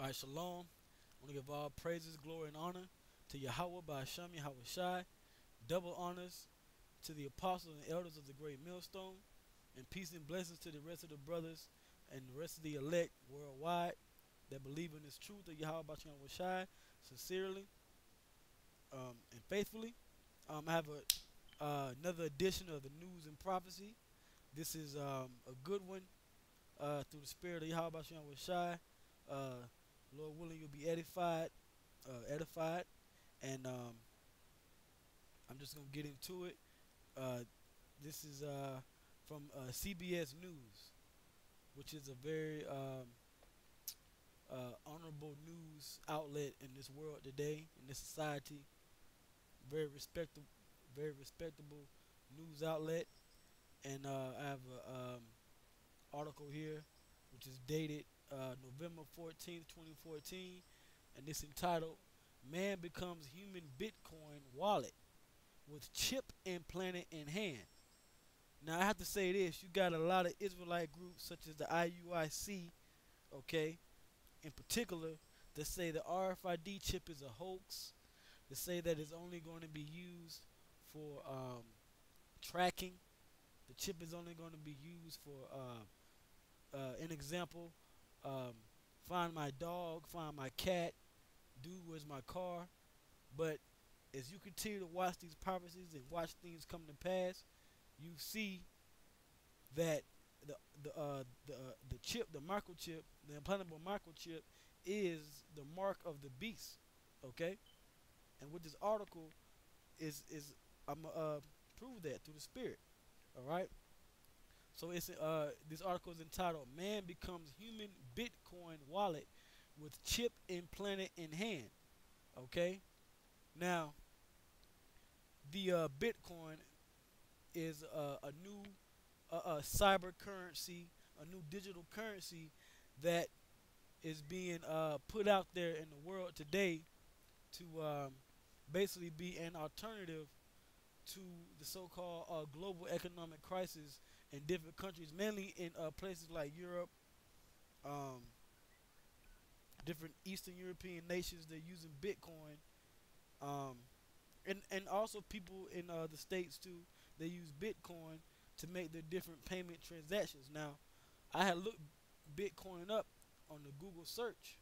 All right, shalom. I want to give all praises, glory, and honor to Yahweh by Hashem Yahweh Shai. Double honors to the apostles and elders of the great millstone. And peace and blessings to the rest of the brothers and the rest of the elect worldwide that believe in this truth of Yahweh by Hashem Yahweh Shai sincerely and faithfully. I have another edition of the News and Prophecy. This is a good one through the spirit of Yahweh by Hashem Yahweh Shai. Lord willing, you'll be edified, and I'm just gonna get into it. This is from CBS News, which is a very honorable news outlet in this world today, in this society. Very respectable news outlet, and I have an article here, which is dated November 14th, 2014, and it's entitled "Man Becomes Human Bitcoin Wallet with Chip Implanted in Hand." Now I have to say this: you got a lot of Israelite groups such as the IUIC, okay, in particular, that say the RFID chip is a hoax. They say that it's only going to be used for tracking. The chip is only going to be used for, an example, find my dog, find my cat, dude, where's my car? But as you continue to watch these prophecies and watch things come to pass, you see that the chip, the microchip, the implantable microchip, is the mark of the beast. Okay, and with this article is I'm prove that through the spirit. All right. So it's this article is entitled "Man Becomes Human Bitcoin Wallet with Chip Implanted in Hand." Okay. Now the Bitcoin is a new cyber currency, a new digital currency that is being put out there in the world today to basically be an alternative to the so-called global economic crisis in different countries, mainly in places like Europe, um, different Eastern European nations. They're using Bitcoin, um, and also people in the states too. They use Bitcoin to make their different payment transactions. Now, I had looked Bitcoin up on the Google search,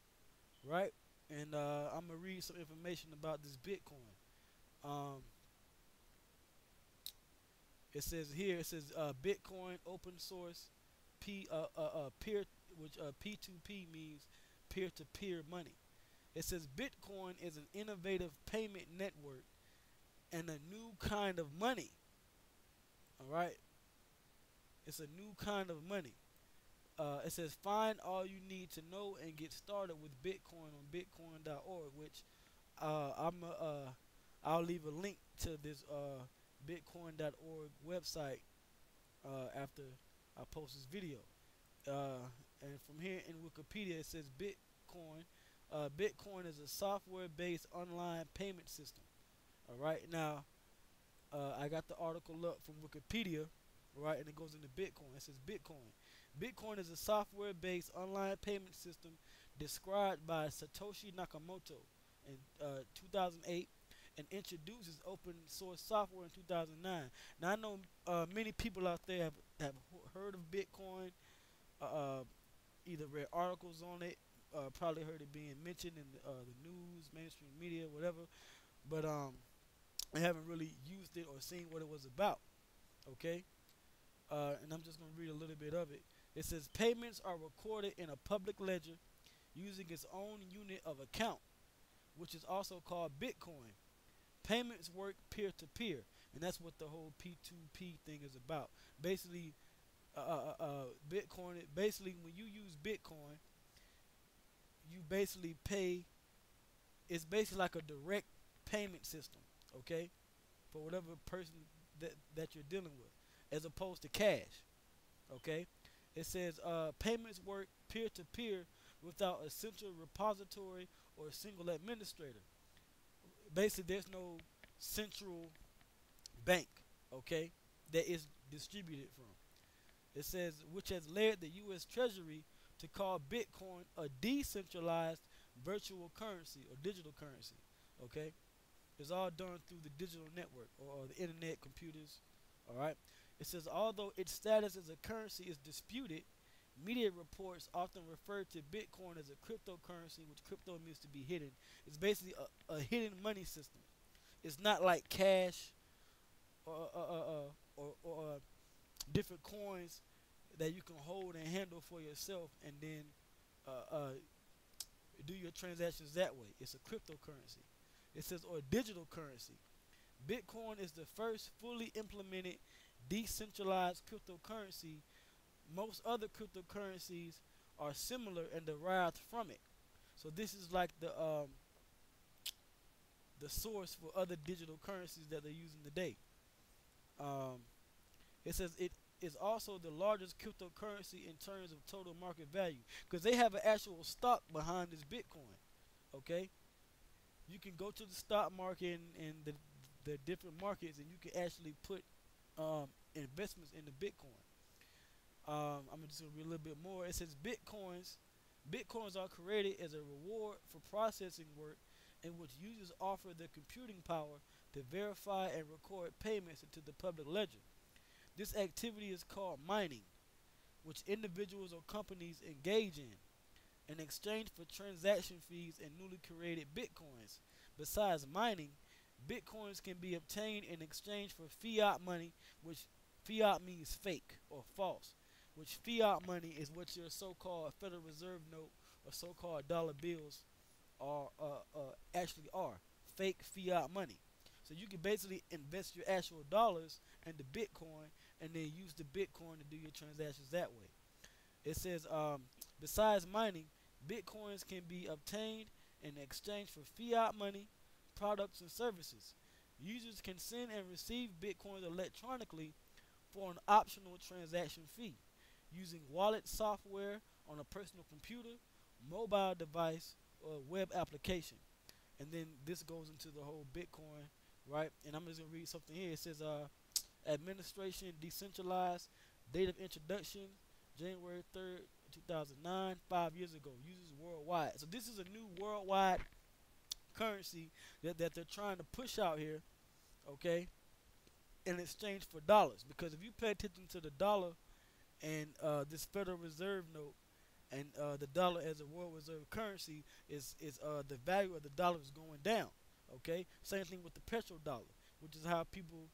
right? And I'm gonna read some information about this Bitcoin. Um, It says here, it says Bitcoin open source peer, which P2P means peer to peer money. It says Bitcoin is an innovative payment network and a new kind of money. All right, it's a new kind of money. It says find all you need to know and get started with Bitcoin on Bitcoin.org, which I'll leave a link to this Bitcoin.org website after I post this video. And from here in Wikipedia, it says Bitcoin. Bitcoin is a software-based online payment system. All right, now I got the article up from Wikipedia, right, and it goes into Bitcoin. It says Bitcoin. Bitcoin is a software-based online payment system described by Satoshi Nakamoto in 2008 and introduces open source software in 2009. Now I know many people out there have heard of Bitcoin, uh, either read articles on it, probably heard it being mentioned in the news, mainstream media, whatever, but I haven't really used it or seen what it was about. Okay, and I'm just gonna read a little bit of it. It says payments are recorded in a public ledger using its own unit of account, which is also called Bitcoin. Payments work peer to peer, and that's what the whole P2P thing is about. Basically, Bitcoin. Basically, when you use Bitcoin, you basically pay. It's basically like a direct payment system, okay, for whatever person that you're dealing with, as opposed to cash. Okay, it says payments work peer to peer without a central repository or a single administrator. Basically, there's no central bank, okay, that is distributed from. It says which has led the U.S. Treasury to call Bitcoin a decentralized virtual currency or digital currency. Okay, it's all done through the digital network or the internet, computers. All right. It says although its status as a currency is disputed, media reports often refer to Bitcoin as a cryptocurrency, which crypto means to be hidden. It's basically a hidden money system. It's not like cash or different coins that you can hold and handle for yourself, and then uh, uh, do your transactions that way. It's a cryptocurrency. It says or digital currency. Bitcoin is the first fully implemented decentralized cryptocurrency. Most other cryptocurrencies are similar and derived from it. So this is like the source for other digital currencies that they're using today. Um, it says it is also the largest cryptocurrency in terms of total market value because they have an actual stock behind this Bitcoin. Okay, you can go to the stock market and the different markets, and you can actually put investments into Bitcoin. I'm just gonna read a little bit more. It says Bitcoins are created as a reward for processing work in which users offer their computing power to verify and record payments into the public ledger. This activity is called mining, which individuals or companies engage in exchange for transaction fees and newly created bitcoins. Besides mining, bitcoins can be obtained in exchange for fiat money, which fiat means fake or false, which fiat money is what your so-called Federal Reserve note or so-called dollar bills actually are fake fiat money. So you can basically invest your actual dollars into Bitcoin and then use the Bitcoin to do your transactions that way. It says, besides mining, Bitcoins can be obtained in exchange for fiat money, products, and services. Users can send and receive Bitcoins electronically for an optional transaction fee using wallet software on a personal computer, mobile device, or web application. And then this goes into the whole Bitcoin, right? And I'm just gonna read something here. It says, administration decentralized, date of introduction, January 3rd, 2009, 5 years ago. Users worldwide. So this is a new worldwide currency that they're trying to push out here, okay, in exchange for dollars. Because if you pay attention to the dollar and this Federal Reserve note and the dollar as a world reserve currency is the value of the dollar is going down. Okay, same thing with the petrodollar, which is how people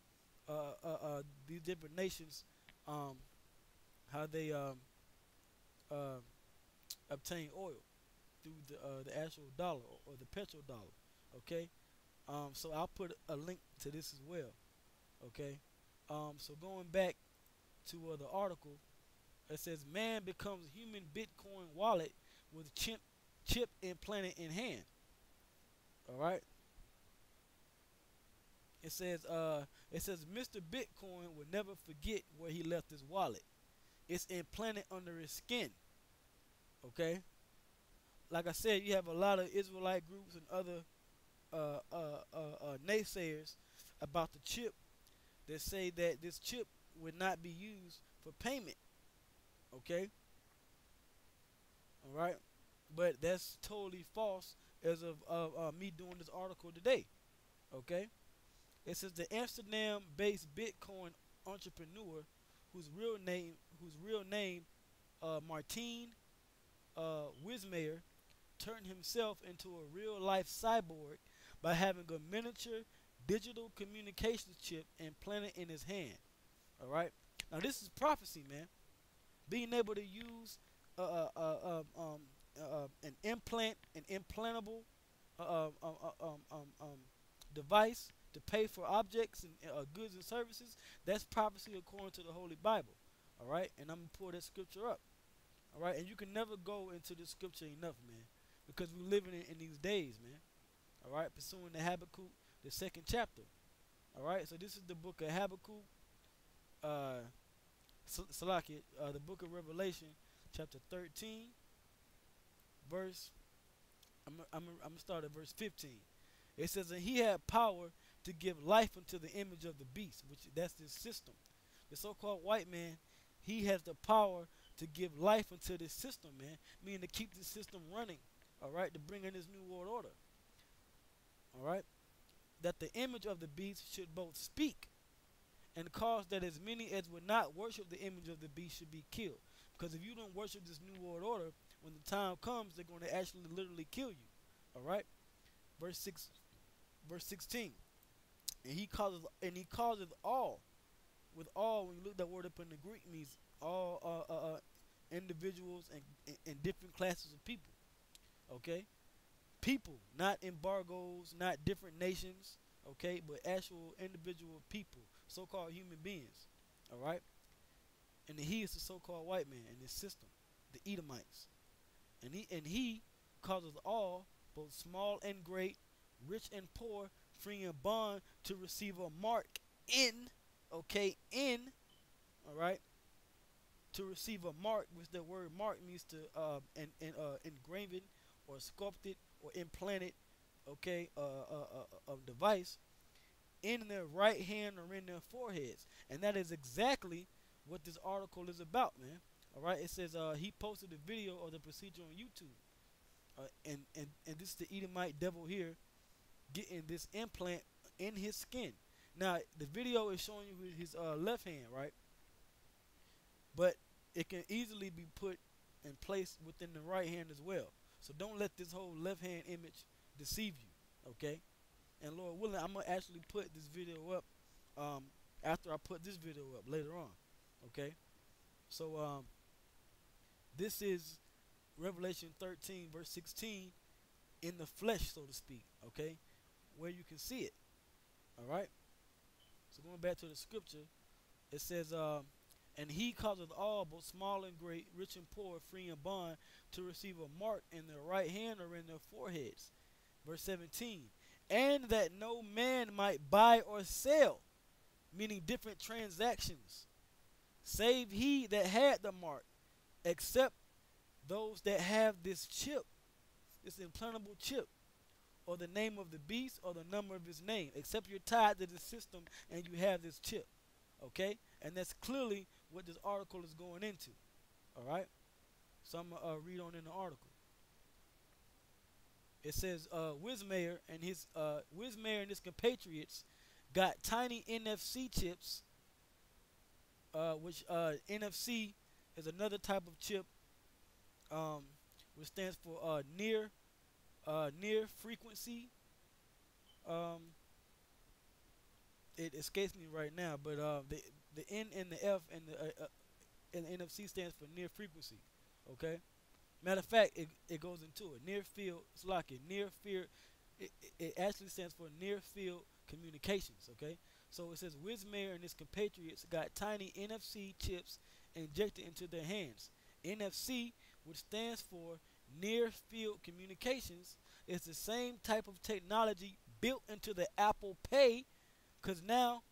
these different nations how they uh, obtain oil through the actual dollar or the petrodollar. Okay, so I'll put a link to this as well. Okay, so going back to the article, it says man becomes human Bitcoin wallet with chip implanted in hand. All right. It says Mr. Bitcoin will never forget where he left his wallet. It's implanted under his skin. Okay. Like I said, you have a lot of Israelite groups and other naysayers about the chip that say that this chip would not be used for payment. Okay. All right. But that's totally false as of me doing this article today. Okay. It says the Amsterdam-based Bitcoin entrepreneur, whose real name Martijn Wismayer, turned himself into a real-life cyborg by having a miniature digital communications chip implanted in his hand. All right. Now this is prophecy, man. Being able to use an implantable uh, um, um, um, um, device to pay for objects and goods and services. That's prophecy according to the Holy Bible. All right, and I'm gonna pull that scripture up. All right, and you can never go into the scripture enough, man, because we're living in these days, man. All right, pursuing the Habakkuk, the second chapter. All right, so this is the book of Habakkuk, uh, Salaki, the book of Revelation, chapter 13, verse. I'm gonna start at verse 15. It says, and he had power to give life unto the image of the beast, which that's this system. The so-called white man, he has the power to give life into this system, man. Meaning to keep this system running, all right, to bring in this new world order, all right. That the image of the beast should both speak and cause that as many as would not worship the image of the beast should be killed. Because if you don't worship this new world order, when the time comes, they're going to actually literally kill you. All right. Verse 6, verse 16. And he causes all. With all, when you look that word up in the Greek, means all individuals and different classes of people. Okay, people, not embargoes, not different nations. Okay, but actual individual people, so-called human beings. All right, and he is the so-called white man in this system, the Edomites, and he causes all, both small and great, rich and poor, free and bond, to receive a mark in. Okay, in. All right, to receive a mark, which the word mark means to engraven or sculpted or implanted, okay, a device in their right hand or in their foreheads, and that is exactly what this article is about, man. All right, it says he posted a video of the procedure on YouTube, and this is the Edomite devil here getting this implant in his skin. Now the video is showing you his left hand, right? But it can easily be put and placed within the right hand as well. So don't let this whole left hand image deceive you, okay? And Lord willing, I'm gonna actually put this video up after I put this video up later on, okay? So this is Revelation 13 verse 16 in the flesh, so to speak, okay, where you can see it. All right. So going back to the scripture, it says, and he causeth all, both small and great, rich and poor, free and bond, to receive a mark in their right hand or in their foreheads. Verse 17, and that no man might buy or sell, meaning different transactions, save he that had the mark, except those that have this chip, this implantable chip, or the name of the beast, or the number of his name, except you're tied to the system and you have this chip. Okay? And that's clearly what this article is going into. Alright? So I'm going to read on in the article. It says, Wismayer and his compatriots got tiny NFC chips, which NFC is another type of chip, which stands for near frequency. It escapes me right now, but the N and the F and the NFC stands for near frequency. Okay. Matter of fact, it goes into it. Near field, it's like it. Near field, it actually stands for near field communications. Okay. So it says Wismayer and his compatriots got tiny NFC chips injected into their hands. NFC, which stands for near field communications, is the same type of technology built into the Apple Pay, because now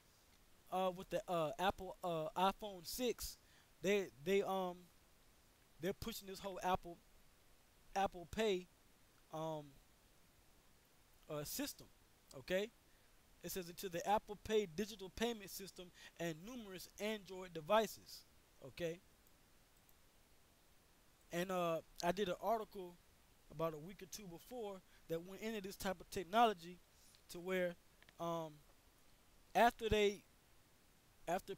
with the Apple iPhone 6, they're pushing this whole Apple Pay system. Okay, it says into the Apple Pay digital payment system and numerous Android devices. Okay, and I did an article about a week or two before that went into this type of technology, to where after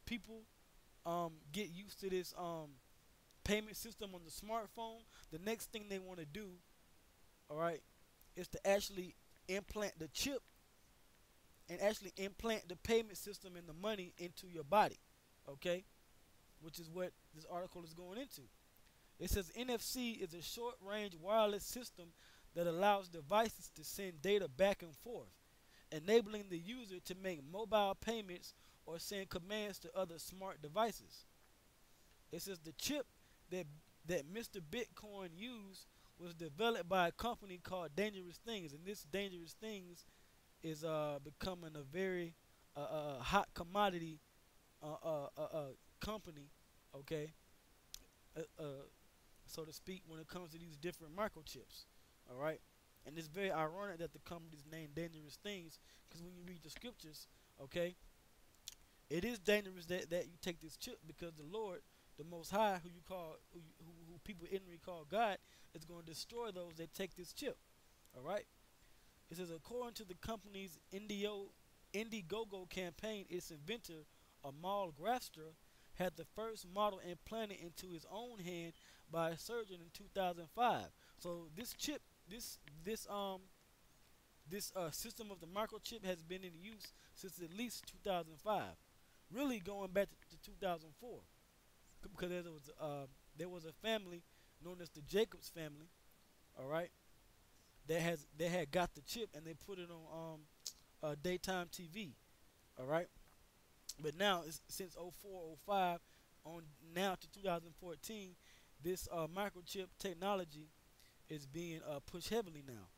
people get used to this payment system on the smartphone, the next thing they want to do, all right, is to actually implant the chip and actually implant the payment system and the money into your body, okay, which is what this article is going into. It says NFC is a short-range wireless system that allows devices to send data back and forth, enabling the user to make mobile payments or send commands to other smart devices. It says the chip that Mr. Bitcoin used was developed by a company called Dangerous Things, and this Dangerous Things is becoming a very hot commodity company, okay, so to speak, when it comes to these different microchips. All right, and it's very ironic that the company's named Dangerous Things, because when you read the scriptures, okay, it is dangerous that you take this chip, because the Lord the Most High, who you call who people ignorantly call God, is going to destroy those that take this chip. All right. It says according to the company's Indiegogo campaign, its inventor Amal Grafstra had the first model implanted into his own hand by a surgeon in 2005. So this chip, this system of the microchip has been in use since at least 2005, really going back to 2004, because there was a family known as the Jacobs family, all right, that had got the chip and they put it on daytime TV, all right. But now since 04, 05 on now to 2014, this microchip technology is being pushed heavily now.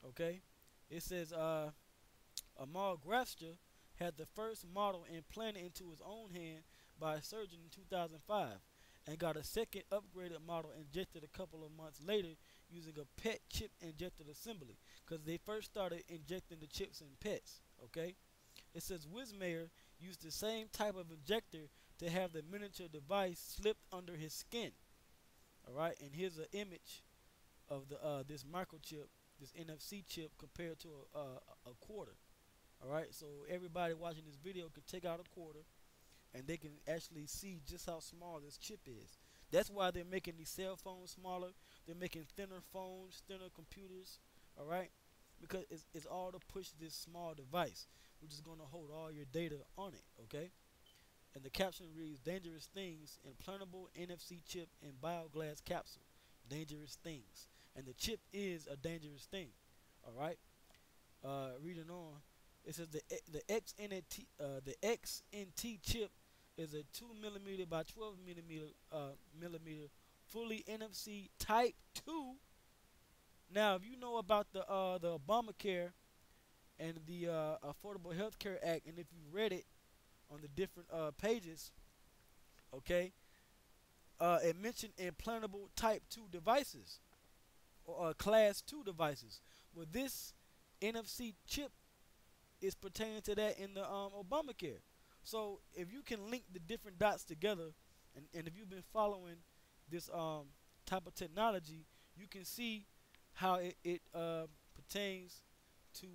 Okay, it says Amal Grafster had the first model implanted into his own hand by a surgeon in 2005 and got a second upgraded model injected a couple of months later using a pet chip injected assembly, because they first started injecting the chips in pets. Okay, it says Wismayer used the same type of injector to have the miniature device slipped under his skin. All right, and here's an image of the this microchip, this NFC chip compared to a quarter. All right, so everybody watching this video can take out a quarter and they can actually see just how small this chip is. That's why they're making these cell phones smaller. They're making thinner phones, thinner computers. All right, because it's all to push this small device, which is going to hold all your data on it. Okay, and the caption reads: "Dangerous things, implantable NFC chip in bioglass capsule. Dangerous things." And the chip is a dangerous thing. All right. Reading on, it says the XNT chip is a 2 millimeter by 12 millimeter fully NFC Type 2. Now, if you know about the Obamacare and the Affordable Health Care Act, and if you read it on the different pages, okay, it mentioned implantable Type 2 devices or Class 2 devices. Well, this NFC chip is pertaining to that in the Obamacare. So if you can link the different dots together, and if you've been following this type of technology, you can see how it pertains to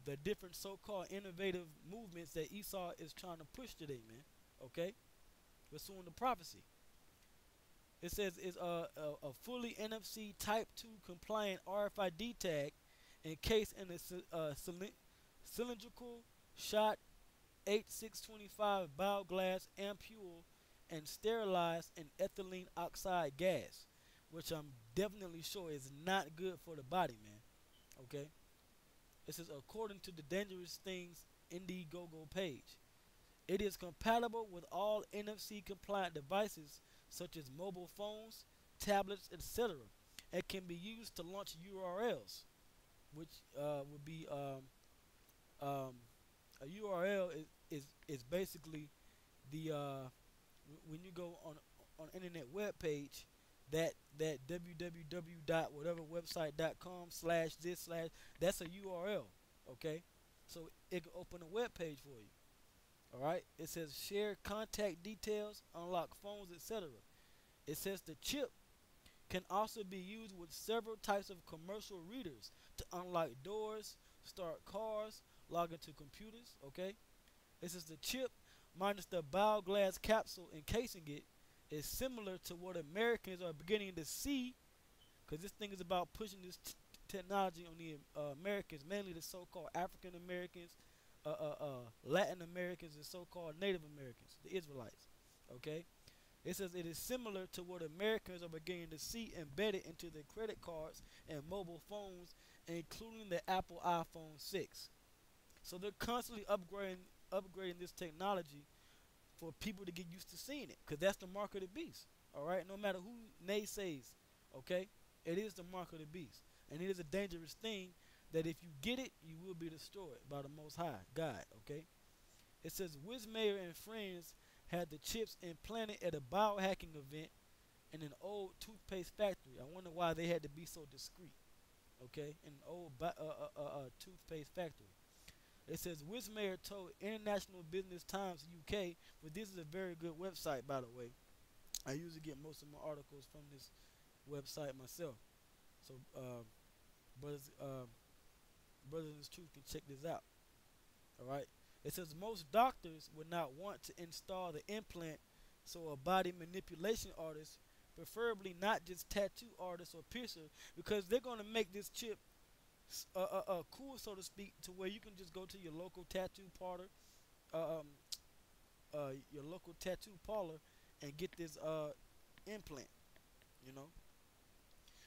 the different so-called innovative movements that Esau is trying to push today, man. Okay, pursuing the prophecy. It says it's a fully NFC Type 2 compliant RFID tag encased in a cylindrical shot 8625 bioglass ampule and sterilized in ethylene oxide gas, which I'm definitely sure is not good for the body, man. Okay? It says according to the Dangerous Things Indiegogo page, it is compatible with all NFC compliant devices such as mobile phones, tablets, etc. It can be used to launch URLs, which would be a URL is basically the when you go on internet web page, that www dot whatever website dot com slash this slash, that's a URL. Okay, so it can open a web page for you. All right, it says share contact details, unlock phones, etc. It says the chip can also be used with several types of commercial readers to unlock doors, start cars, log into computers. Okay, it says the chip minus the bioglass capsule encasing it is similar to what Americans are beginning to see, because this thing is about pushing this technology on the Americans, mainly the so-called African Americans, Latin Americans, and so-called Native Americans, the Israelites. Okay, it says it is similar to what Americans are beginning to see embedded into their credit cards and mobile phones, including the Apple iPhone 6. So they're constantly upgrading this technology for people to get used to seeing it, because that's the mark of the beast. All right, no matter who naysays, okay, it is the mark of the beast, and it is a dangerous thing that if you get it, you will be destroyed by the Most High God. Okay, it says Wismayer and friends had the chips implanted at a biohacking event in an old toothpaste factory. I wonder why they had to be so discreet. Okay, in an old toothpaste factory. It says Wismayer told International Business Times UK, but this is a very good website, by the way. I usually get most of my articles from this website myself. So, brothers, brothers in this truth can check this out. All right. It says most doctors would not want to install the implant, so a body manipulation artist, preferably not just tattoo artist or piercer, because they're going to make this chip cool, so to speak, to where you can just go to your local tattoo parlor, uh, um, your local tattoo parlor, and get this implant. You know,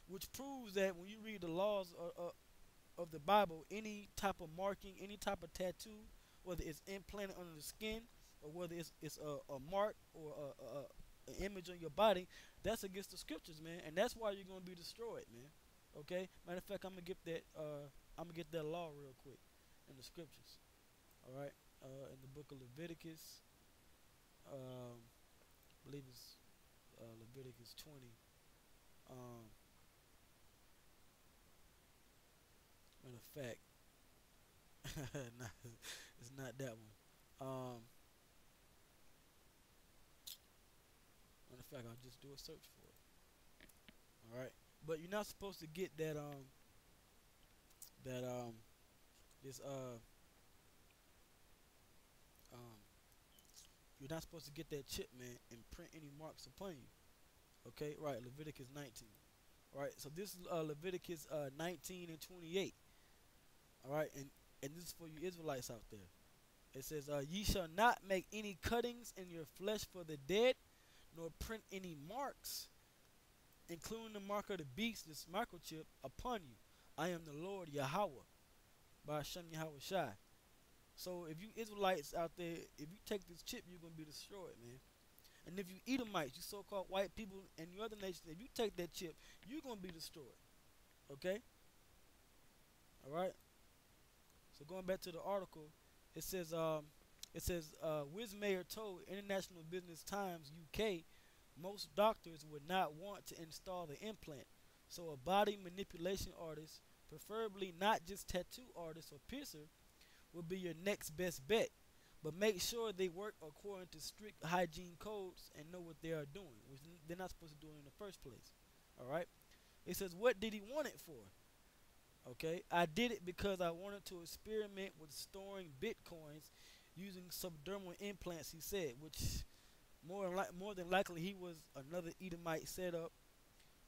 which proves that when you read the laws of the Bible, any type of marking, any type of tattoo, whether it's implanted under the skin or whether it's a mark or an image on your body, that's against the scriptures, man, and that's why you're gonna be destroyed, man. Okay. Matter of fact, I'm gonna get that law real quick in the scriptures. All right. In the book of Leviticus, I believe it's Leviticus 20. Um, Matter of fact, nah, it's not that one. Matter of fact, I'll just do a search for it. All right, but you're not supposed to get that this um you're not supposed to get that chip, man, and print any marks upon you. Okay, right? Leviticus 19. All right, so this is Leviticus 19 and 28. All right, and this is for you Israelites out there. It says, "Ye shall not make any cuttings in your flesh for the dead, nor print any marks, including the mark of the beast, this microchip, upon you. I am the Lord Yahweh, by Hashem Yahweh Shai." So if you Israelites out there, if you take this chip, you're gonna be destroyed, man. And if you Edomites, you so-called white people and you other nations, if you take that chip, you're gonna be destroyed. Okay? All right. So going back to the article, it says Wismayer told International Business Times UK most doctors would not want to install the implant, so a body manipulation artist, preferably not just tattoo artist or piercer, would be your next best bet. But make sure they work according to strict hygiene codes and know what they are doing, which they're not supposed to do it in the first place. All right. It says, what did he want it for? Okay, I did it because I wanted to experiment with storing bitcoins using subdermal implants. He said, which more than likely he was another Edomite setup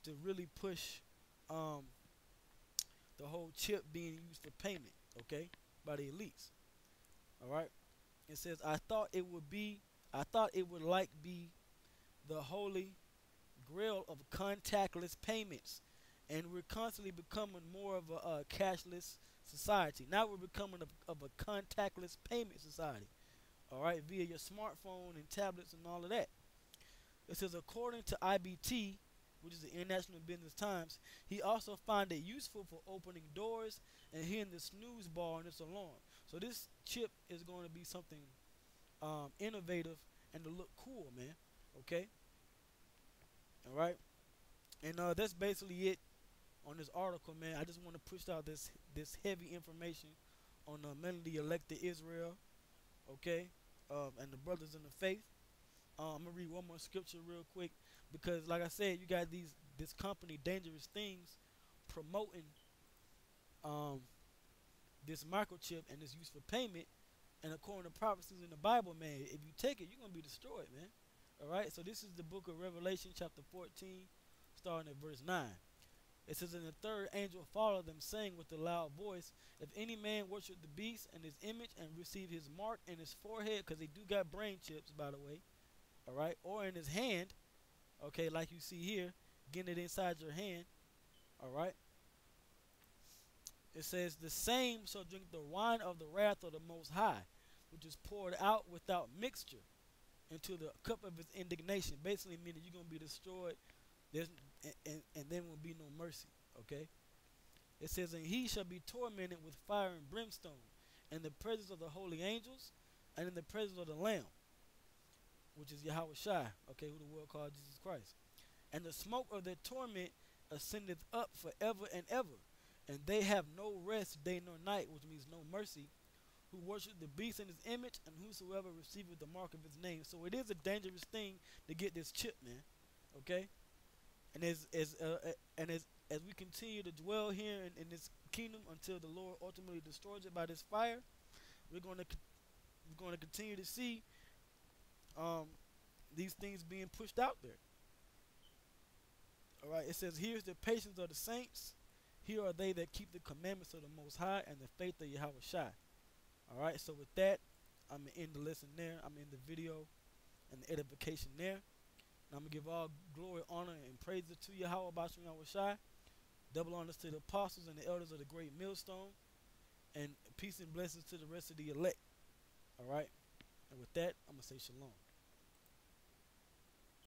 to really push um, the whole chip being used for payment. Okay, by the elites. All right. It says, I thought it would like be the holy grail of contactless payments, and we're constantly becoming more of a cashless society. Now we're becoming of a contactless payment society. All right, via your smartphone and tablets and all of that. It says, according to IBT, which is the International Business Times, he also found it useful for opening doors and hearing the snooze bar on its alarm. So this chip is going to be something innovative and to look cool, man. Okay, all right, and that's basically it on this article, man. I just want to push out this heavy information on mainly the elected Israel, okay, and the brothers in the faith. I'm gonna read one more scripture real quick because, like I said, you got this company, Dangerous Things, promoting um, this microchip and its use for payment. And according to prophecies in the Bible, man, if you take it, you're gonna be destroyed, man. All right. So this is the book of Revelation, chapter 14, starting at verse 9. It says, "And the third angel followed them, saying with a loud voice, If any man worship the beast and his image and receive his mark in his forehead," because they do got brain chips, by the way, all right, "or in his hand," okay, like you see here, getting it inside your hand, all right. It says, "The same shall drink the wine of the wrath of the Most High, which is poured out without mixture into the cup of his indignation." Basically meaning you're going to be destroyed. There's and there will be no mercy. Okay. It says, "And he shall be tormented with fire and brimstone in the presence of the holy angels and in the presence of the Lamb," which is Yahweh Shai, okay, who the world called Jesus Christ. "And the smoke of their torment ascendeth up forever and ever, and they have no rest day nor night," which means no mercy, who worship the beast in his image, and whosoever receiveth the mark of his name. So it is a dangerous thing to get this chip, man. Okay, and as we continue to dwell here in this kingdom until the Lord ultimately destroys it by this fire, we're going to continue to see um, these things being pushed out there. All right, it says, "Here's the patience of the saints. Here are they that keep the commandments of the Most High and the faith of Yahweh Shai." All right, so with that, I'm gonna end the lesson there. I'm in the video and the edification there. And I'm gonna give all glory, honor, and praises to Yahweh Bashim Yahweh Shai. Double honors to the apostles and the elders of the great millstone, and peace and blessings to the rest of the elect. All right, and with that, I'm gonna say shalom.